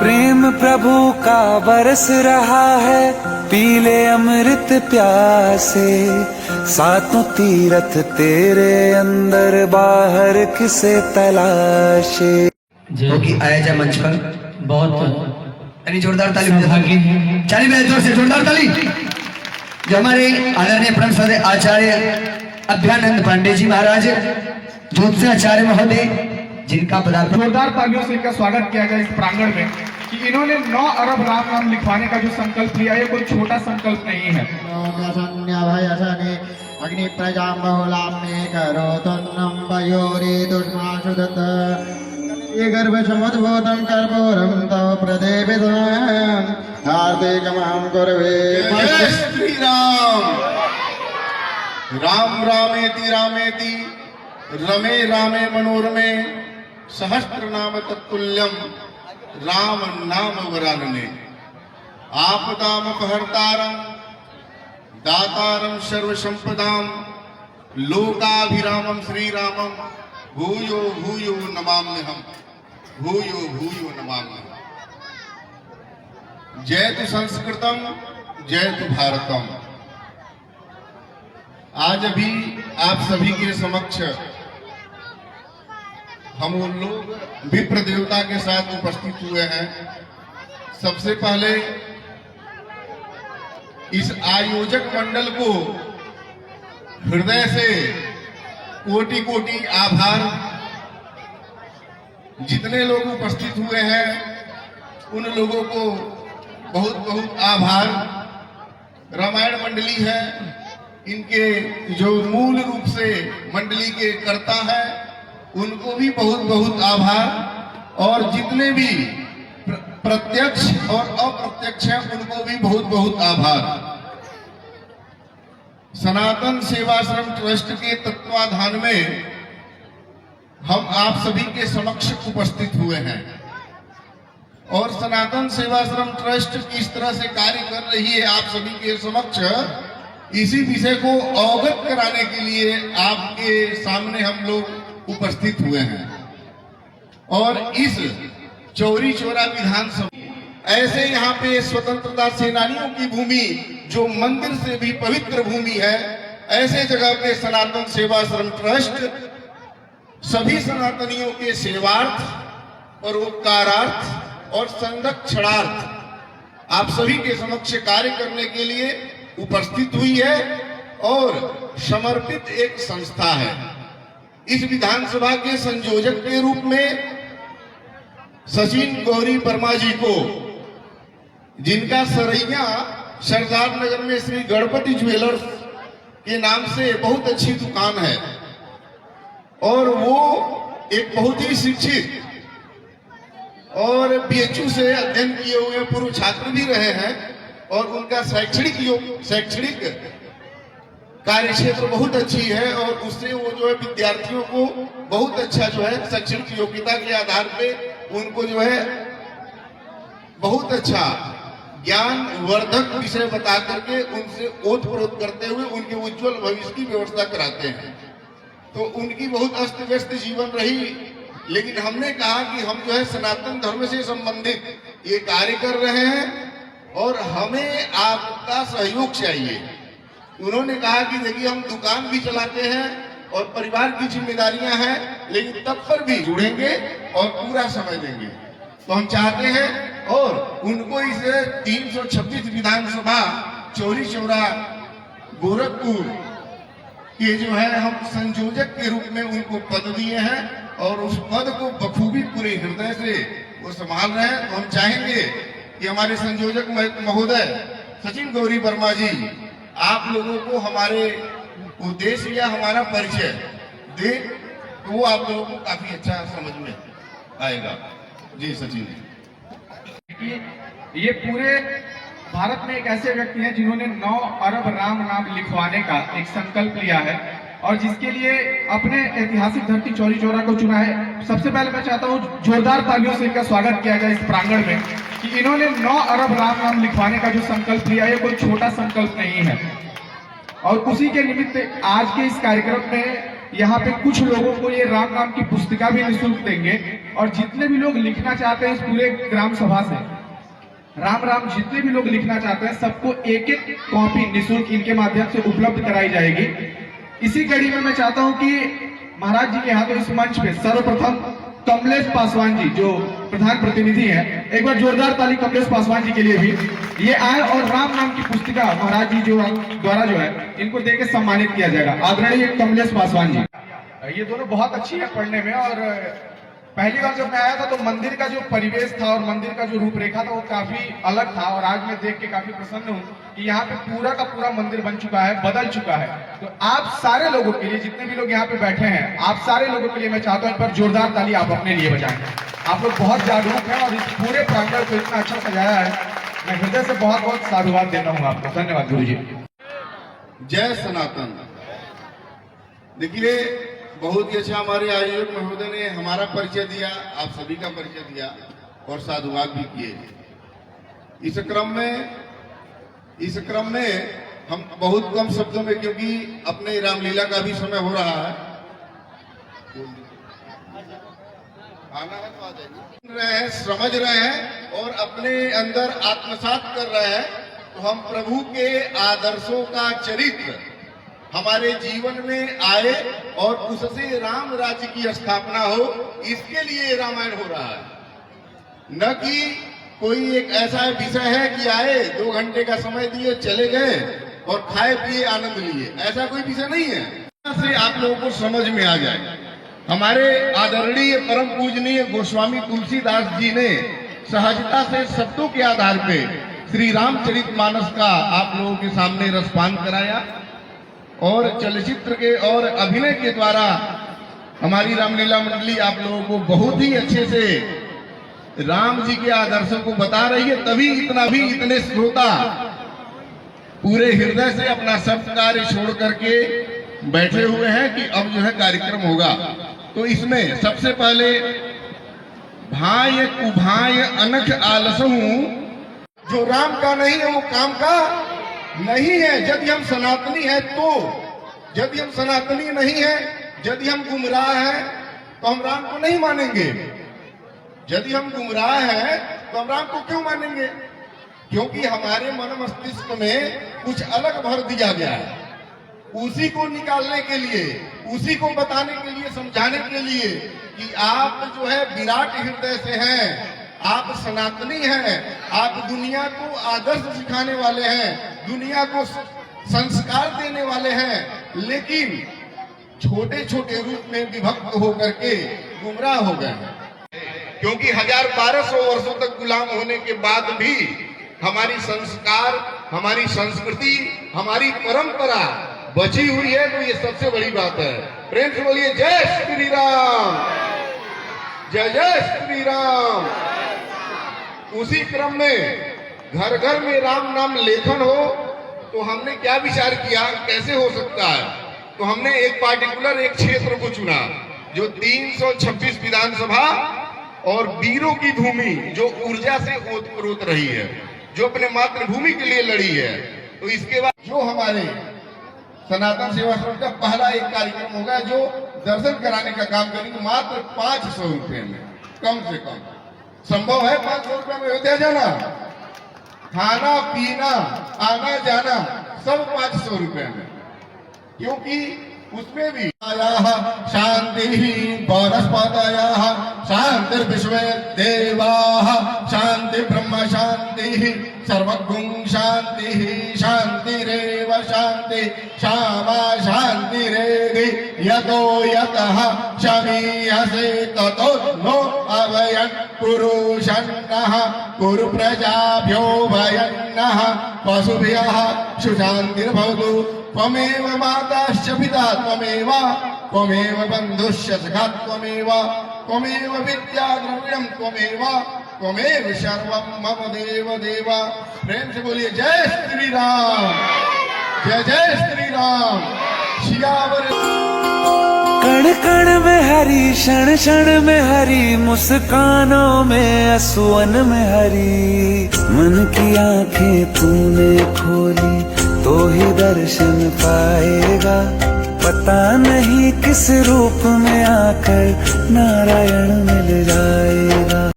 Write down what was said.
प्रेम प्रभु का बरस रहा है, पीले अमृत प्यासे। सातों तीरथ तेरे अंदर, बाहर किसे तलाशे। होगी आया जाए मंच पर बहुत यानी जोरदार ताली चाली में जोर से जोरदार ताली। जो हमारे आदरणीय परम श्रद्धेय आचार्य अभ्यानंद पांडे जी महाराज ज्योतिष आचार्य महोदय, जिनका पदार्पण जोरदार तालियों से इनका स्वागत किया गया इस प्रांगण में कि इन्होंने 9 अरब राम नाम लिखवाने का जो संकल्प लिया है, कोई छोटा संकल्प नहीं है। अग्नि प्रजा बहुलाम्ने करोतुन्नं वयोरे दुष्माशुदत ये गर्भ समुद्भूतं कर्पूरं तव प्रदेपितं हार्दिकमहं कुर्वे। जय श्री राम। राम रामेति रामेति रमे रामे मनोरमे सहस्त्र नाम तत्तुल्यम राम नाम वरानने। आपदामपहर्तारं दातारं सर्व संपदां लोकाभिरामं श्रीरामं भूयो भूयो नमाम्यहम् भूयो भूयो नमाम्यहम्। जयतु संस्कृतम जयतु भारतम। आज अभी आप सभी के समक्ष हम उन लोग विप्र देवता के साथ उपस्थित हुए हैं। सबसे पहले इस आयोजक मंडल को हृदय से कोटि कोटि आभार। जितने लोग उपस्थित हुए हैं उन लोगों को बहुत बहुत आभार। रामायण मंडली है, इनके जो मूल रूप से मंडली के कर्ता है उनको भी बहुत बहुत आभार। और जितने भी प्रत्यक्ष और अप्रत्यक्ष हैं उनको भी बहुत बहुत आभार। सनातन सेवाश्रम ट्रस्ट के तत्वाधान में हम आप सभी के समक्ष उपस्थित हुए हैं और सनातन सेवाश्रम ट्रस्ट किस तरह से कार्य कर रही है आप सभी के समक्ष, इसी विषय को अवगत कराने के लिए आपके सामने हम लोग उपस्थित हुए हैं। और इस चौरी चौरा विधानसभा ऐसे यहाँ पे स्वतंत्रता सेनानियों की भूमि जो मंदिर से भी पवित्र भूमि है, ऐसे जगह पे सनातन सेवाश्रम ट्रस्ट सभी सनातनियों के सेवार्थ, परोपकारार्थ और संरक्षणार्थ आप सभी के समक्ष कार्य करने के लिए उपस्थित हुई है और समर्पित एक संस्था है। इस विधानसभा के संयोजक के रूप में सचिन गौरी वर्मा जी को, जिनका सरैया सरदार नगर में श्री गणपति ज्वेलर्स के नाम से बहुत अच्छी दुकान है और वो एक बहुत ही शिक्षित और बीएचयू से अध्ययन किए हुए पूर्व छात्र भी रहे हैं और उनका शैक्षणिक कार्य क्षेत्र बहुत अच्छी है और उससे वो जो है विद्यार्थियों को बहुत अच्छा जो है शैक्षणिक योग्यता के आधार पे उनको जो है बहुत अच्छा ज्ञान वर्धक विषय बता करके उनसे ओत प्रोत करते हुए उनके उज्जवल भविष्य की व्यवस्था कराते हैं। तो उनकी बहुत अस्त व्यस्त जीवन रही, लेकिन हमने कहा कि हम जो है सनातन धर्म से संबंधित ये कार्य कर रहे हैं और हमें आपका सहयोग चाहिए। उन्होंने कहा कि देखिए हम दुकान भी चलाते हैं और परिवार की जिम्मेदारियां हैं, लेकिन तब पर भी जुड़ेंगे और पूरा समय देंगे। तो हम चाहते हैं और उनको इस 326 विधानसभा चौरी चौरा गोरखपुर के जो है हम संयोजक के रूप में उनको पद दिए हैं और उस पद को बखूबी पूरे हृदय से वो संभाल रहे हैं। तो हम चाहेंगे कि हमारे संयोजक महोदय सचिन गौरी वर्मा जी आप लोगों को हमारे उद्देश्य या हमारा परिचय दे, तो वो आप लोगों को काफी अच्छा समझ में आएगा। जी सचिन जी। ये पूरे भारत में एक ऐसे व्यक्ति हैं जिन्होंने 9 अरब राम नाम लिखवाने का एक संकल्प लिया है और जिसके लिए अपने ऐतिहासिक धरती चौरी चौरा को चुना है। सबसे पहले मैं चाहता हूँ जोरदार तालियों से इनका स्वागत किया जाए इस प्रांगण में कि इन्होंने 9 अरब राम नाम लिखवाने का जो संकल्प लिया है, कोई छोटा संकल्प नहीं है। और उसी के निमित्त आज के इस कार्यक्रम में यहाँ पे कुछ लोगों को ये राम नाम की पुस्तिका भी निःशुल्क देंगे, और जितने भी लोग लिखना चाहते हैं इस पूरे ग्राम सभा से राम राम, जितने भी लोग लिखना चाहते हैं सबको एक एक कॉपी निःशुल्क इनके माध्यम से उपलब्ध कराई जाएगी। इसी कड़ी में मैं चाहता हूं कि महाराज जी के हाथों इस मंच पे सर्वप्रथम कमलेश पासवान जी जो प्रधान प्रतिनिधि हैं, एक बार जोरदार ताली कमलेश पासवान जी के लिए भी, ये आए और राम नाम की पुस्तिका महाराज जी जो द्वारा जो है इनको देके सम्मानित किया जाएगा। आदरणीय कमलेश पासवान जी, ये दोनों बहुत अच्छी है पढ़ने में, और पहली बार जब मैं आया था तो मंदिर का जो परिवेश था और मंदिर का जो रूपरेखा था वो काफी अलग था, और आज मैं देख के काफी प्रसन्न हूँ कि यहाँ पे पूरा का पूरा मंदिर बन चुका है, बदल चुका है। तो आप सारे लोगों के लिए, जितने भी लोग यहाँ पे बैठे हैं, आप सारे लोगों के लिए मैं चाहता हूँ एक बार जोरदार ताली आप अपने लिए बजाएं। आप लोग बहुत जागरूक हैं और इस पूरे प्रांगण को इतना अच्छा सजाया है, मैं हृदय से बहुत बहुत साधुवाद देता हूँ आपको। धन्यवाद गुरु जी। जय सनातन। देखिए, बहुत ही अच्छा हमारे आयोजक महोदय ने हमारा परिचय दिया, आप सभी का परिचय दिया और साधुवाद भी किए। इस क्रम में हम बहुत कम शब्दों में, क्योंकि अपने रामलीला का भी समय हो रहा है, आना है तो आ जाइए, समझ रहे हैं और अपने अंदर आत्मसात कर रहे हैं, तो हम प्रभु के आदर्शों का चरित्र हमारे जीवन में आए और उससे राम राज्य की स्थापना हो, इसके लिए रामायण हो रहा है। न कि कोई एक ऐसा विषय है कि आए 2 घंटे का समय दिए चले गए और खाए पिए आनंद लिए, ऐसा कोई विषय नहीं है। से आप लोगों को समझ में आ जाए। हमारे आदरणीय परम पूजनीय गोस्वामी तुलसीदास जी ने सहजता से शब्दों के आधार पे श्री रामचरितमानस का आप लोगों के सामने रसपान कराया, और चलचित्र के और अभिनय के द्वारा हमारी रामलीला मंडली आप लोगों को बहुत ही अच्छे से राम जी के आदर्शों को बता रही है। तभी इतने श्रोता पूरे हृदय से अपना सब कार्य छोड़ करके बैठे हुए हैं कि अब जो है कार्यक्रम होगा। तो इसमें सबसे पहले भाय कुभाय अनख आलसहूं, जो राम का नहीं है वो काम का नहीं है। यदि हम सनातनी है तो, यदि हम सनातनी नहीं है, यदि हम गुमराह हैं तो हम राम को नहीं मानेंगे। यदि हम गुमराह हैं तो हम राम को क्यों मानेंगे? क्योंकि हमारे मन मस्तिष्क में कुछ अलग भर दिया गया है। उसी को निकालने के लिए, उसी को बताने के लिए, समझाने के लिए कि आप जो है विराट हृदय से हैं, आप सनातनी हैं, आप दुनिया को आदर्श सिखाने वाले हैं, दुनिया को संस्कार देने वाले हैं, लेकिन छोटे छोटे रूप में विभक्त होकर के गुमराह हो गए। क्योंकि 1200 वर्षों तक गुलाम होने के बाद भी हमारी संस्कार, हमारी संस्कृति, हमारी परंपरा बची हुई है, तो ये सबसे बड़ी बात है। प्रेम से बोलिए जय श्री राम, जय जय श्री राम। उसी क्रम में घर घर में राम नाम लेखन हो, तो हमने क्या विचार किया कैसे हो सकता है, तो हमने एक पार्टिकुलर एक क्षेत्र को चुना जो 326 विधानसभा और वीरों की भूमि जो ऊर्जा से ओतप्रोत रही है, जो अपने मातृभूमि के लिए लड़ी है। तो इसके बाद जो हमारे सनातन सेवा समिति का पहला एक कार्यक्रम होगा जो दर्शन कराने का काम करेंगे, मात्र 500 रुपए में, कम से कम। संभव है 500 रुपए में अयोध्या जाना, खाना पीना आना जाना सब 500 रुपए में, क्योंकि उसमें भी शांति वनस्पतय शांतिर्विश्व देवा शांति ब्रह्म शांति सर्वगुण शांति शांतिरेव शांति क्षमा शांतिरेधि यतो यतः शमीयसे ततो नो अभयं पुरुषन्नः कुरु प्रजाभ्यो भयन्नः पशुभ्यः सुशान्तिर्भवतु। त्वमेव माताश्च पिता त्वमेव, त्वमेव बन्धुश्च सखा त्वमेव, त्वमेव विद्या द्रविणं त्वमेव, त्वमेव सर्वं मम देव देव। प्रेम से बोलिए जय श्री राम, जय जय श्री राम। सियावर कण कण में हरी, क्षण क्षण में हरी, मुस्कानों में असुवन में हरी। मन की आंखें तूने खोली तो ही दर्शन पाएगा, पता नहीं किस रूप में आकर नारायण मिल जाएगा।